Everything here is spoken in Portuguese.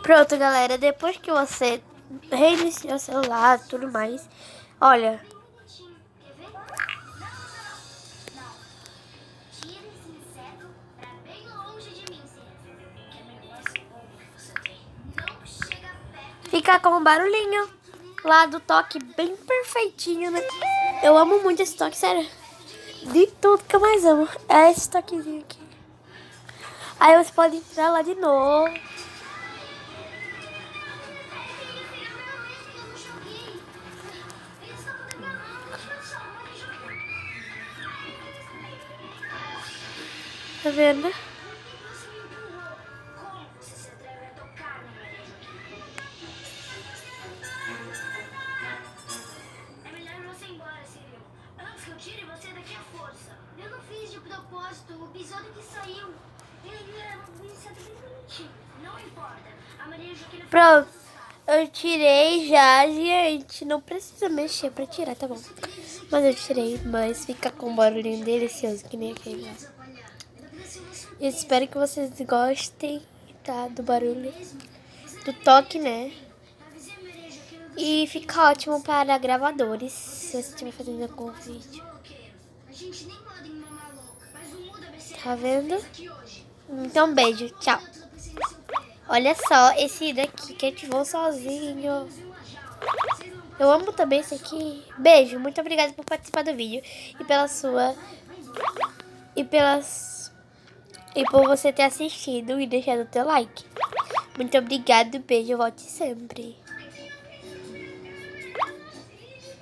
Pronto, galera. Depois que você reiniciar o celular e tudo mais, olha. Fica com um barulhinho lá do toque bem perfeitinho, né? Eu amo muito esse toque, sério. De tudo que eu mais amo é esse toquezinho aqui. Aí você pode entrar lá de novo. Tá vendo? Eu não fiz de propósito, o episódio que saiu. Ele era bonitinho. Não importa. A Maria Joaquina. Pronto. Eu tirei já, gente. Não precisa mexer pra tirar, tá bom? Mas eu tirei, mas fica com um barulhinho delicioso, que nem aquele lá. Eu espero que vocês gostem, tá? Do barulho, do toque, né? E fica ótimo para gravadores, se você estiver fazendo algum vídeo. Tá vendo? Então, beijo. Tchau. Olha só esse daqui que ativou sozinho. Eu amo também esse aqui. Beijo. Muito obrigada por participar do vídeo. E pela sua... E por você ter assistido e deixado o teu like. Muito obrigada. Beijo. Volte sempre.